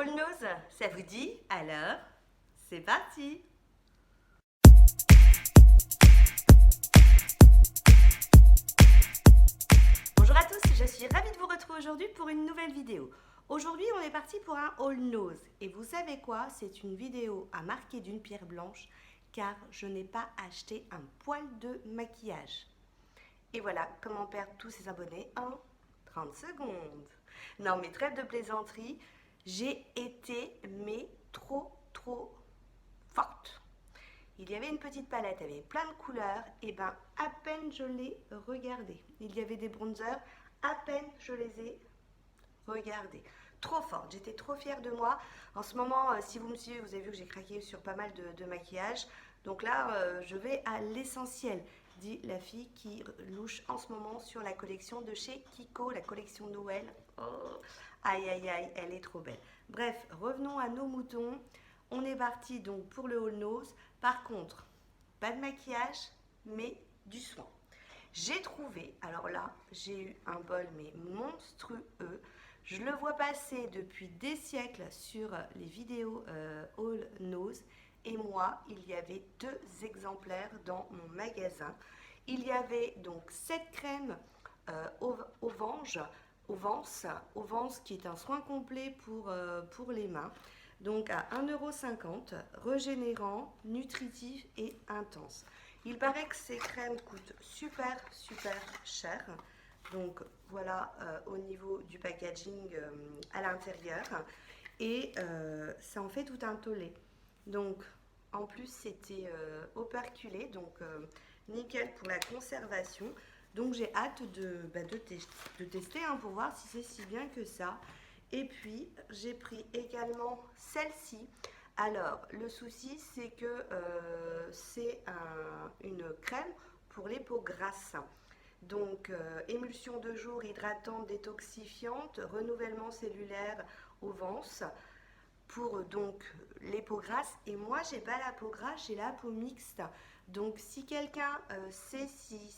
All Nose, ça vous dit? Alors, c'est parti! Bonjour à tous, je suis ravie de vous retrouver aujourd'hui pour une nouvelle vidéo. Aujourd'hui, on est parti pour un All Nose. Et vous savez quoi? C'est une vidéo à marquer d'une pierre blanche car je n'ai pas acheté un poil de maquillage. Et voilà comment perdre tous ses abonnés en 30 secondes. Non mais trêve de plaisanterie, j'ai été trop forte. Il y avait une petite palette avec plein de couleurs, et ben à peine je l'ai regardée. Il y avait des bronzers, à peine je les ai regardés. Trop forte, j'étais trop fière de moi. En ce moment, si vous me suivez, vous avez vu que j'ai craqué sur pas mal de maquillage. Donc là, je vais à l'essentiel, dit la fille qui louche en ce moment sur la collection de chez Kiko, la collection Noël. Oh, aïe aïe aïe, elle est trop belle. Bref, revenons à nos moutons. On est parti donc pour le All Nose. Par contre, pas de maquillage, mais du soin. J'ai trouvé, alors là, j'ai eu un bol mais monstrueux. Je le vois passer depuis des siècles sur les vidéos All Nose. Et moi, il y avait 2 exemplaires dans mon magasin. Il y avait donc cette crème au Vence, qui est un soin complet pour les mains. Donc à 1,50 €, régénérant, nutritif et intense. Il paraît que ces crèmes coûtent super cher. Donc voilà au niveau du packaging à l'intérieur. Et ça en fait tout un tollé. Donc en plus c'était operculé, donc nickel pour la conservation. Donc j'ai hâte de tester pour voir si c'est si bien que ça. Et puis j'ai pris également celle-ci. Alors le souci c'est que c'est une crème pour les peaux grasses. Donc émulsion de jour hydratante, détoxifiante, renouvellement cellulaire au Vence pour donc les peaux grasses. Et moi j'ai pas la peau grasse, j'ai la peau mixte. Donc si quelqu'un sait si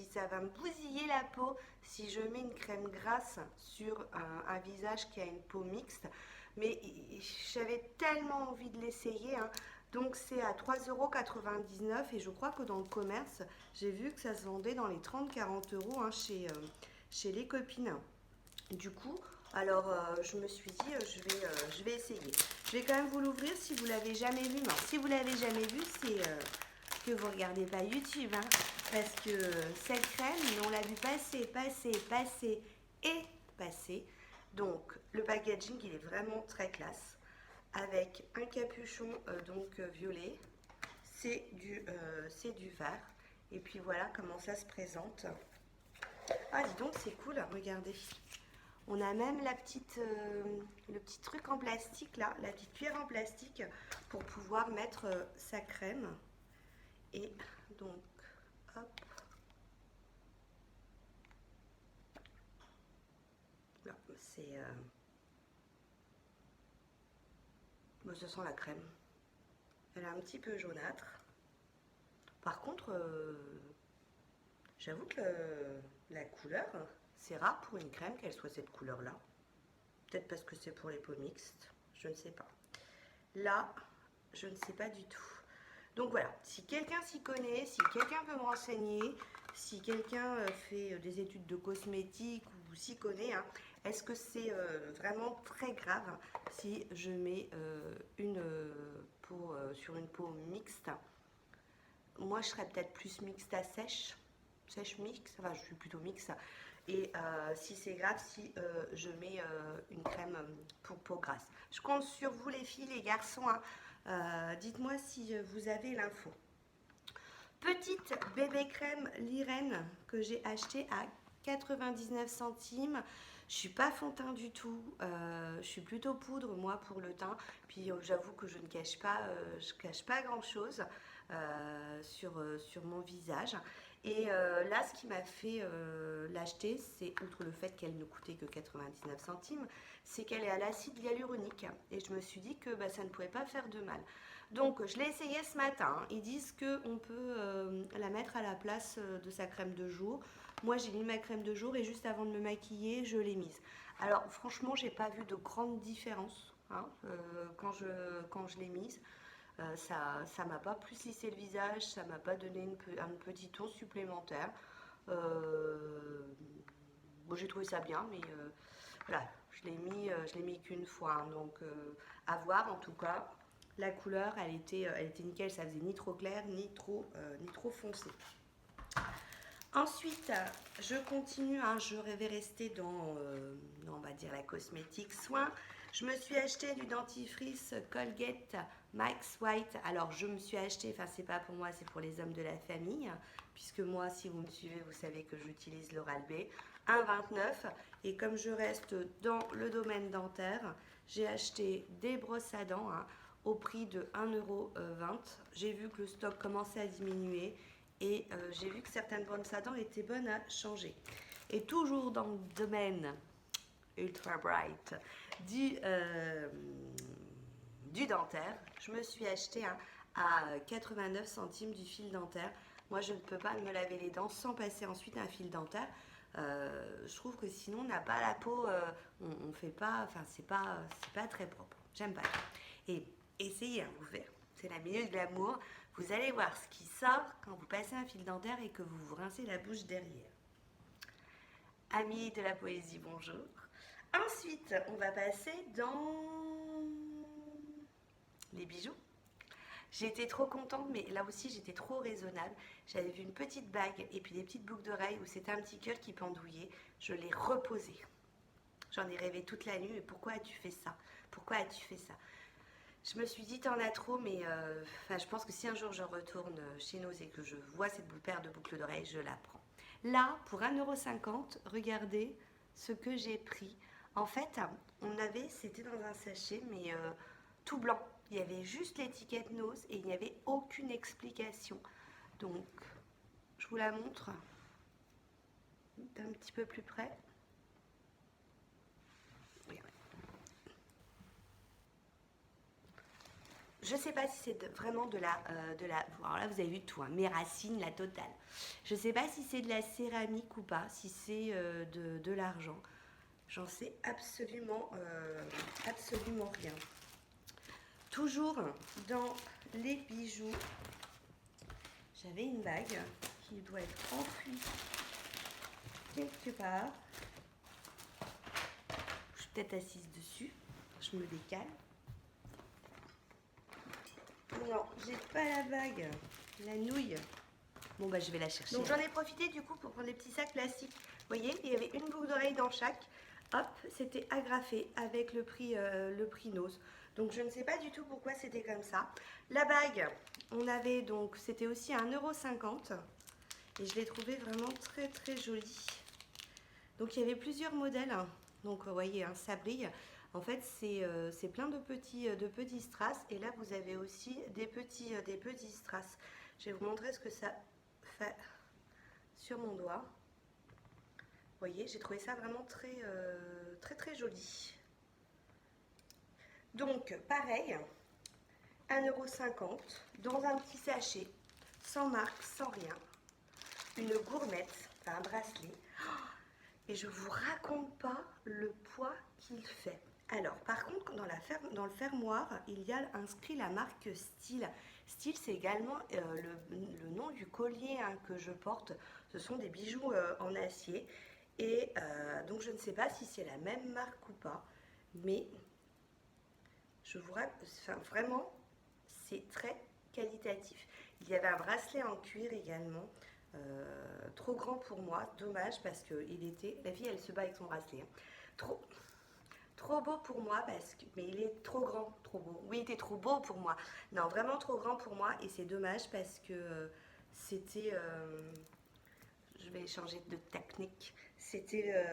ça va me bousiller la peau si je mets une crème grasse sur un visage qui a une peau mixte, mais j'avais tellement envie de l'essayer. Donc c'est à 3,99 € et je crois que dans le commerce, j'ai vu que ça se vendait dans les 30-40 € chez les copines. Du coup, alors je me suis dit, je vais essayer. Je vais quand même vous l'ouvrir si vous l'avez jamais vu. Non, si vous l'avez jamais vu, c'est que vous regardez pas YouTube. Parce que cette crème, on l'a vu passer et passer. Donc le packaging, il est vraiment très classe. Avec un capuchon violet. C'est du vert. Et puis voilà comment ça se présente. Ah, dis donc, c'est cool, regardez. On a même le petit truc en plastique là, la petite cuillère en plastique pour pouvoir mettre sa crème. Et donc, hop. Là, c'est... ce sent la crème. Elle est un petit peu jaunâtre. Par contre, j'avoue que la couleur, c'est rare pour une crème qu'elle soit cette couleur-là. Peut-être parce que c'est pour les peaux mixtes, je ne sais pas. Là, je ne sais pas du tout. Donc voilà, si quelqu'un s'y connaît, si quelqu'un peut me renseigner, si quelqu'un fait des études de cosmétiques ou s'y connaît, est-ce que c'est vraiment très grave si je mets une peau sur une peau mixte? Moi, je serais peut-être plus mixte à sèche mixte, enfin je suis plutôt mixte. Et si c'est grave, si je mets une crème pour peau grasse. Je compte sur vous les filles, les garçons. Dites-moi si vous avez l'info. Petite bébé crème Lirène que j'ai acheté à 99 centimes. Je suis pas fond de teint du tout, je suis plutôt poudre moi pour le teint. Puis j'avoue que je cache pas grand chose sur mon visage. Et là, ce qui m'a fait l'acheter, c'est, outre le fait qu'elle ne coûtait que 99 centimes, c'est qu'elle est à l'acide hyaluronique. Et je me suis dit que ça ne pouvait pas faire de mal. Donc, je l'ai essayé ce matin. Ils disent qu'on peut la mettre à la place de sa crème de jour. Moi, j'ai mis ma crème de jour et juste avant de me maquiller, je l'ai mise. Alors franchement, j'ai pas vu de grande différence hein, quand je l'ai mise. Ça m'a pas plus lissé le visage, ça m'a pas donné un petit ton supplémentaire. Bon, j'ai trouvé ça bien, mais voilà, je l'ai mis qu'une fois, hein, donc à voir en tout cas. La couleur, elle était nickel, ça faisait ni trop clair ni trop foncé. Ensuite, je continue, hein, je vais rester on va dire la cosmétique soin. Je me suis acheté du dentifrice Colgate Max White. Alors, je me suis acheté, enfin, c'est pas pour moi, c'est pour les hommes de la famille, puisque moi, si vous me suivez, vous savez que j'utilise l'Oral-B 1,29. Et comme je reste dans le domaine dentaire, j'ai acheté des brosses à dents hein, au prix de 1,20 €. J'ai vu que le stock commençait à diminuer et j'ai vu que certaines brosses à dents étaient bonnes à changer. Et toujours dans le domaine ultra bright du dentaire, je me suis acheté à 89 centimes du fil dentaire. Moi, je ne peux pas me laver les dents sans passer ensuite un fil dentaire. Je trouve que sinon, on n'a pas la peau, on fait pas, enfin, c'est pas très propre. J'aime pas. Et essayez, hein, vous verrez. C'est la minute de l'amour. Vous allez voir ce qui sort quand vous passez un fil dentaire et que vous vous rincez la bouche derrière. Amis de la poésie, bonjour. Ensuite, on va passer dans les bijoux. J'étais trop contente, mais là aussi j'étais trop raisonnable. J'avais vu une petite bague et puis des petites boucles d'oreilles où c'était un petit cœur qui pendouillait. Je l'ai reposé. J'en ai rêvé toute la nuit. Mais pourquoi as-tu fait ça? Pourquoi as-tu fait ça? Je me suis dit, t'en as trop, mais je pense que si un jour je retourne chez nous et que je vois cette paire de boucles d'oreilles, je la prends. Là, pour 1,50 €, regardez ce que j'ai pris. En fait, c'était dans un sachet, mais tout blanc. Il y avait juste l'étiquette Nose et il n'y avait aucune explication. Donc, je vous la montre d'un petit peu plus près. Je ne sais pas si c'est vraiment alors là vous avez vu tout, hein, mes racines, la totale. Je ne sais pas si c'est de la céramique ou pas, si c'est de l'argent. J'en sais absolument rien. Toujours dans les bijoux, j'avais une bague qui doit être enfouie quelque part. Je suis peut-être assise dessus, je me décale. Non, j'ai pas la bague, la nouille. Bon bah je vais la chercher. Donc j'en ai profité du coup pour prendre des petits sacs plastiques. Vous voyez, il y avait une boucle d'oreille dans chaque. Hop, c'était agrafé avec le prix Nose. Donc je ne sais pas du tout pourquoi c'était comme ça. La bague, c'était aussi à 1,50 € et je l'ai trouvée vraiment très très jolie. Donc il y avait plusieurs modèles. Donc vous voyez, hein, ça brille. En fait, c'est plein de petits strass. Et là, vous avez aussi des petits strass. Je vais vous montrer ce que ça fait sur mon doigt. Vous voyez, j'ai trouvé ça vraiment très, très, très joli. Donc, pareil, 1,50 € dans un petit sachet, sans marque, sans rien. Une gourmette, enfin un bracelet. Et je vous raconte pas le poids qu'il fait. Alors, par contre, dans le fermoir, il y a inscrit la marque Style. Style, c'est également le nom du collier hein, que je porte. Ce sont des bijoux en acier. Et donc, je ne sais pas si c'est la même marque ou pas. Mais, je vous raconte, enfin, vraiment, c'est très qualitatif. Il y avait un bracelet en cuir également. Trop grand pour moi, dommage parce que la fille elle se bat avec son bracelet. Hein. Trop beau pour moi mais il est trop grand, trop beau. Oui, il était trop beau pour moi. Non, vraiment trop grand pour moi et c'est dommage parce que c'était. Je vais changer de technique. C'était.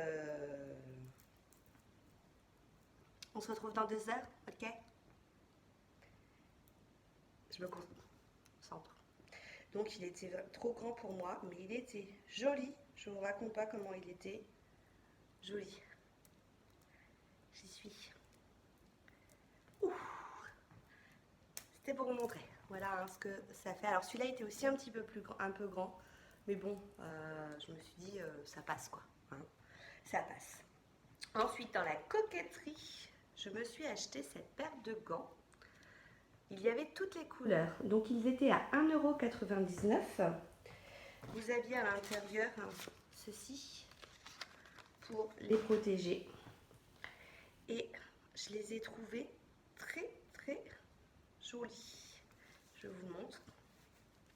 On se retrouve dans 2 heures, ok? Je me concentre. Donc il était trop grand pour moi, mais il était joli. Je ne vous raconte pas comment il était joli. J'y suis. C'était pour vous montrer. Voilà hein, ce que ça fait. Alors celui-là était aussi un petit peu un peu grand, mais bon, je me suis dit ça passe quoi. Hein. Ça passe. Ensuite, dans la coquetterie, je me suis acheté cette paire de gants. Il y avait toutes les couleurs. Donc, ils étaient à 1,99 €. Vous aviez à l'intérieur ceci pour les protéger. Et je les ai trouvés très très jolis. Je vous montre.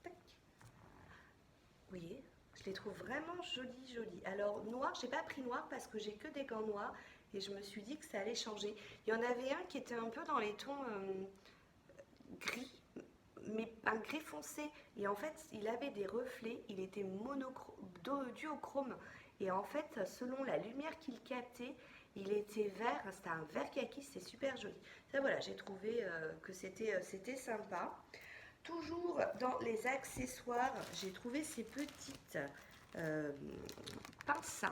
Tac. Vous voyez, je les trouve vraiment jolis. Alors noir, j'ai pas pris noir parce que j'ai que des gants noirs et je me suis dit que ça allait changer. Il y en avait un qui était un peu dans les tons gris, mais un gris foncé. Et en fait, il avait des reflets, il était duochrome. Et en fait, selon la lumière qu'il captait, il était vert, c'était un vert kaki, c'est super joli. Ça voilà, j'ai trouvé que c'était sympa. Toujours dans les accessoires, j'ai trouvé ces petites euh, pinces,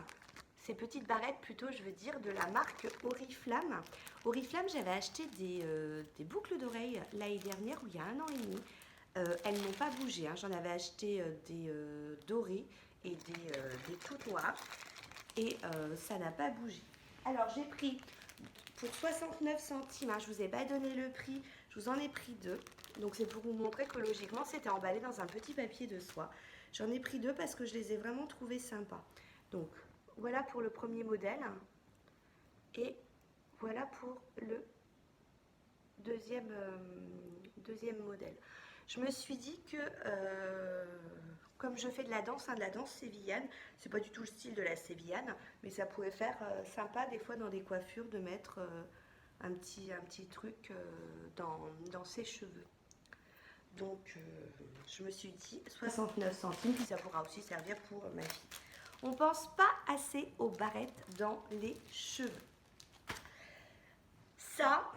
ces petites barrettes plutôt, je veux dire, de la marque Oriflamme. Oriflamme, j'avais acheté des boucles d'oreilles l'année dernière, ou il y a 1 an et demi. Elles n'ont pas bougé, hein. J'en avais acheté des dorés et des toutes noires, et ça n'a pas bougé. Alors j'ai pris pour 69 centimes, hein, je ne vous ai pas donné le prix, je vous en ai pris 2. Donc c'est pour vous montrer que logiquement c'était emballé dans un petit papier de soie. J'en ai pris 2 parce que je les ai vraiment trouvés sympas. Donc voilà pour le premier modèle et voilà pour le deuxième modèle. Je me suis dit que comme je fais de la danse sévillane, c'est pas du tout le style de la sévillane, mais ça pouvait faire sympa des fois dans des coiffures de mettre un petit truc dans ses cheveux. Donc je me suis dit 69 centimes, puis ça pourra aussi servir pour ma fille. On pense pas assez aux barrettes dans les cheveux. Ça,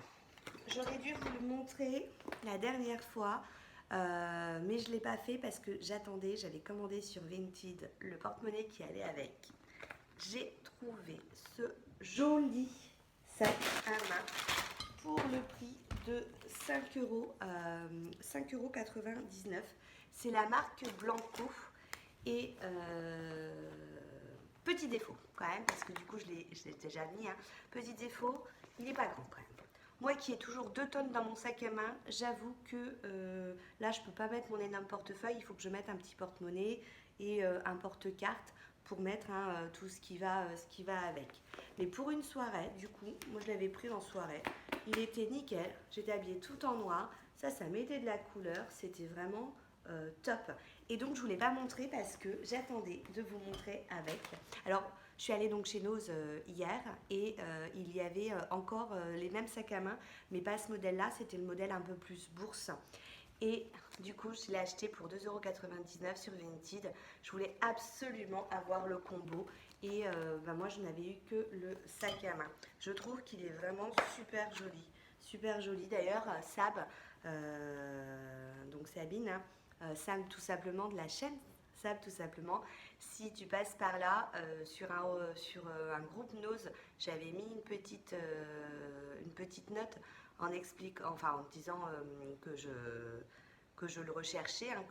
j'aurais dû vous le montrer la dernière fois, mais je ne l'ai pas fait parce que j'avais commandé sur Vinted le porte-monnaie qui allait avec. J'ai trouvé ce joli sac à main pour le prix de 5,99 €. C'est la marque Blanco et petit défaut quand même, parce que du coup je l'ai déjà mis, hein. Petit défaut, il n'est pas grand quand même. Moi qui ai toujours 2 tonnes dans mon sac à main, j'avoue que là je peux pas mettre mon énorme portefeuille, il faut que je mette un petit porte-monnaie et un porte-carte pour mettre tout ce qui va avec. Mais pour une soirée, du coup, moi je l'avais pris en soirée, il était nickel, j'étais habillée tout en noir, ça mettait de la couleur, c'était vraiment top. Et donc je ne vous l'ai pas montré parce que j'attendais de vous montrer avec. Alors je suis allée donc chez Nose hier et il y avait encore les mêmes sacs à main, mais pas ce modèle-là, c'était le modèle un peu plus bourse. Et du coup, je l'ai acheté pour 2,99 € sur Vinted. Je voulais absolument avoir le combo et moi je n'avais eu que le sac à main. Je trouve qu'il est vraiment super joli. Super joli d'ailleurs, Sab, donc Sabine, hein, Sab tout simplement de la chaîne Sab tout simplement. Si tu passes par là, sur un groupe Nose, j'avais mis une petite note en expliquant, enfin en disant que je le recherchais, hein,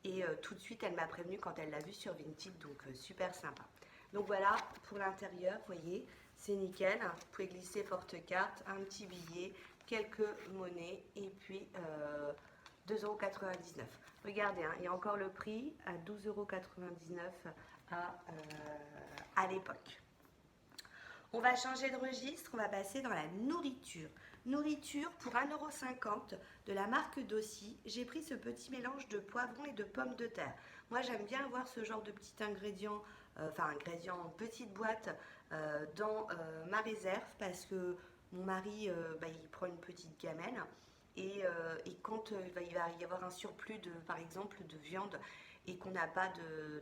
et tout de suite elle m'a prévenu quand elle l'a vu sur Vinted, donc super sympa. Donc voilà pour l'intérieur, vous voyez, c'est nickel. Vous pouvez glisser porte-carte, un petit billet, quelques monnaies et puis 2,99 €. Regardez, hein, il y a encore le prix à 12,99 € à l'époque. On va changer de registre, on va passer dans la nourriture. Nourriture pour 1,50 € de la marque Dossi. J'ai pris ce petit mélange de poivrons et de pommes de terre. Moi j'aime bien avoir ce genre de petits ingrédients, ingrédients en petite boîte dans ma réserve parce que mon mari il prend une petite gamelle et quand il va y avoir un surplus par exemple de viande et qu'on n'a pas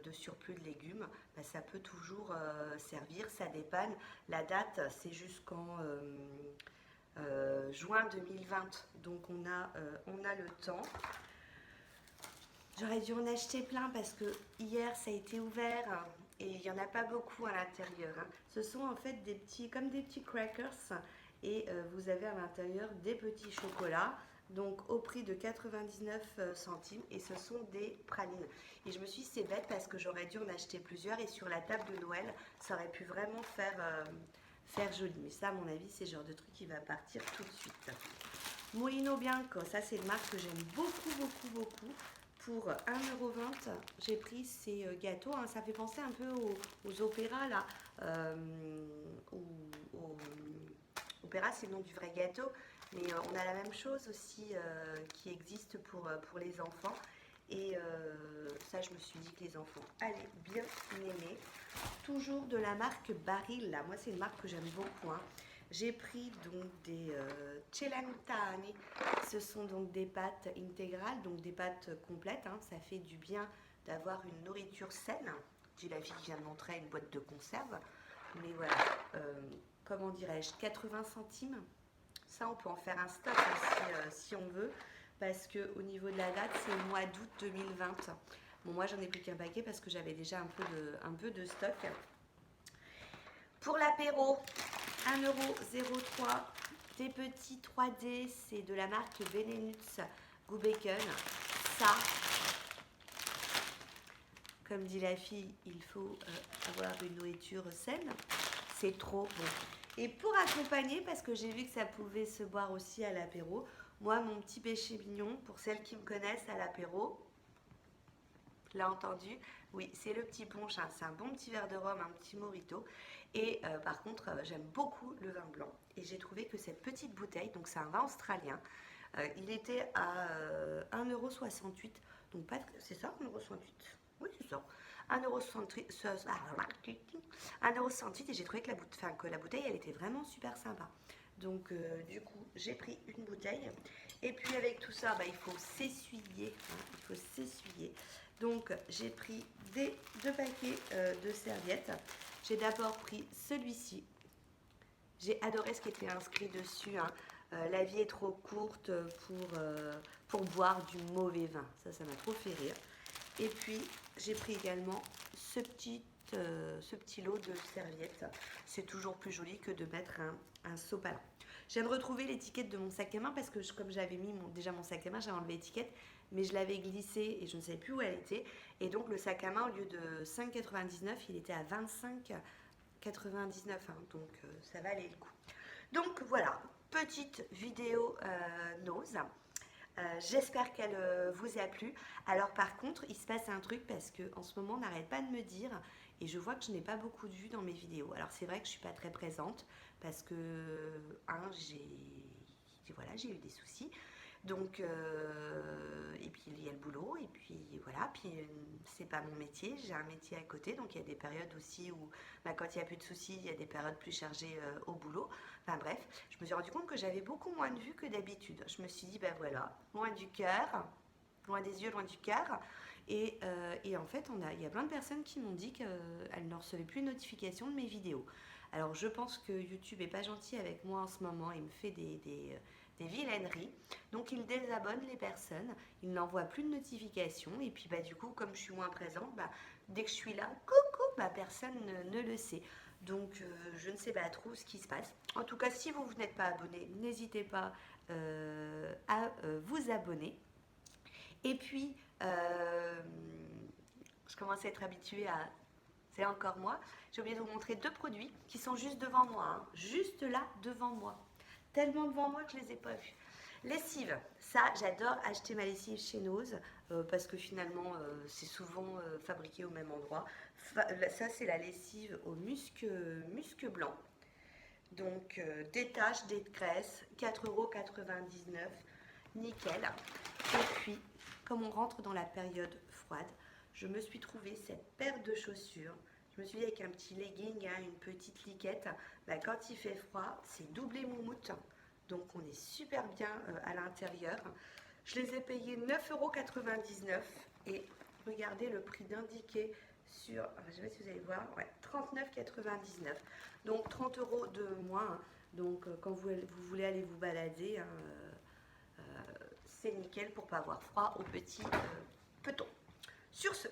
de surplus de légumes, ça peut toujours servir, ça dépanne. La date, c'est jusqu'en juin 2020, donc on a le temps. J'aurais dû en acheter plein parce que hier ça a été ouvert et il n'y en a pas beaucoup à l'intérieur, hein. Ce sont en fait comme des petits crackers et vous avez à l'intérieur des petits chocolats donc au prix de 99 centimes, et ce sont des pralines. Et je me suis dit c'est bête parce que j'aurais dû en acheter plusieurs et sur la table de Noël ça aurait pu vraiment faire joli. Mais ça à mon avis c'est le genre de truc qui va partir tout de suite. Molino Bianco, ça c'est une marque que j'aime beaucoup beaucoup beaucoup. Pour 1,20 €, j'ai pris ces gâteaux, hein. Ça fait penser un peu aux opéras là, au opéra c'est le nom du vrai gâteau, mais on a la même chose aussi qui existe pour les enfants. Et ça, je me suis dit que les enfants allaient bien aimer. Toujours de la marque Barilla. Moi, c'est une marque que j'aime beaucoup, hein. J'ai pris donc des celentane. Ce sont donc des pâtes intégrales, donc des pâtes complètes, hein. Ça fait du bien d'avoir une nourriture saine. J'ai la fille qui vient de montrer une boîte de conserve. Mais voilà, comment dirais-je, 80 centimes. Ça, on peut en faire un stock si on veut, parce que au niveau de la date, c'est le mois d'août 2020. Bon, moi, j'en ai plus qu'un paquet parce que j'avais déjà un peu de stock. Pour l'apéro, 1,03 €, des petits 3D, c'est de la marque Benelux Goût Bacon. Ça, comme dit la fille, il faut avoir une nourriture saine. C'est trop bon. Et pour accompagner, parce que j'ai vu que ça pouvait se boire aussi à l'apéro, moi, mon petit péché mignon, pour celles qui me connaissent à l'apéro, l'a entendu, oui, c'est le petit punch, hein. C'est un bon petit verre de rhum, un petit mojito. Et par contre, j'aime beaucoup le vin blanc. Et j'ai trouvé que cette petite bouteille, donc c'est un vin australien, il était à 1,68 €. Donc, c'est ça, 1,68 €? Oui, c'est ça. 1,68 €. 1,68 € et j'ai trouvé que la bouteille, elle était vraiment super sympa. Donc, du coup, j'ai pris une bouteille. Et puis, avec tout ça, bah, il faut s'essuyer, hein, il faut s'essuyer. Donc, j'ai pris deux paquets de serviettes. J'ai d'abord pris celui-ci. J'ai adoré ce qui était inscrit dessus, hein. La vie est trop courte pour boire du mauvais vin. Ça m'a trop fait rire. Et puis, j'ai pris également ce petit lot de serviettes. C'est toujours plus joli que de mettre un sopalin. Je viens de retrouver l'étiquette de mon sac à main parce que comme j'avais mis déjà mon sac à main, j'avais enlevé l'étiquette, mais je l'avais glissée et je ne savais plus où elle était. Et donc le sac à main, au lieu de 5,99 €, il était à 25,99 €, hein. Donc ça valait le coup. Donc voilà, petite vidéo nose. J'espère qu'elle vous a plu. Alors par contre, il se passe un truc parce que en ce moment, on n'arrête pas de me dire, et je vois que je n'ai pas beaucoup de vues dans mes vidéos. Alors c'est vrai que je suis pas très présente parce que j'ai eu des soucis. Donc et puis il y a le boulot et puis voilà, puis c'est pas mon métier, j'ai un métier à côté, donc il y a des périodes aussi où quand il n'y a plus de soucis, il y a des périodes plus chargées au boulot. Enfin bref, je me suis rendu compte que j'avais beaucoup moins de vues que d'habitude. Je me suis dit ben voilà, loin du cœur, loin des yeux, loin du cœur. Et en fait, il y a plein de personnes qui m'ont dit qu'elles ne recevaient plus de notifications de mes vidéos. Alors je pense que YouTube est pas gentil avec moi en ce moment, il me fait des vilaineries. Donc il désabonne les personnes, il n'envoie plus de notifications. Et puis bah, du coup, comme je suis moins présente, bah, dès que je suis là, coucou, bah, personne ne le sait. Donc je ne sais pas trop ce qui se passe. En tout cas, si vous n'êtes pas abonné, n'hésitez pas à vous abonner. Et puis, je commence à être habituée à... C'est encore moi. J'ai oublié de vous montrer deux produits qui sont juste devant moi, hein. Juste là, devant moi. Tellement devant moi que je ne les ai pas vus. Lessive, ça j'adore acheter ma lessive chez Nose parce que finalement c'est souvent fabriqué au même endroit. Ça c'est la lessive au musc blanc. Donc des taches, des graisses, 4,99 €, nickel. Et puis comme on rentre dans la période froide, je me suis trouvé cette paire de chaussures. Je me suis dit avec un petit legging, hein, une petite liquette, bah, quand il fait froid, c'est doublé moumoute. Donc on est super bien à l'intérieur. Je les ai payés 9,99 € et regardez le prix d'indiqué sur, je ne sais pas si vous allez voir, ouais, 39,99 €. Donc 30 € de moins, hein. Donc quand vous voulez aller vous balader, hein, c'est nickel pour pas avoir froid au petit peton. Sur ce,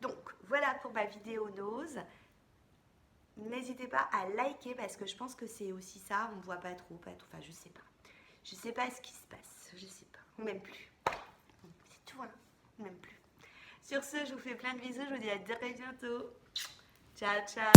donc voilà pour ma vidéo nose. N'hésitez pas à liker parce que je pense que c'est aussi ça, on ne voit pas trop, enfin je sais pas. Je sais pas ce qui se passe, je sais pas, même plus. C'est tout, hein, même plus. Sur ce, je vous fais plein de bisous, je vous dis à très bientôt. Ciao, ciao.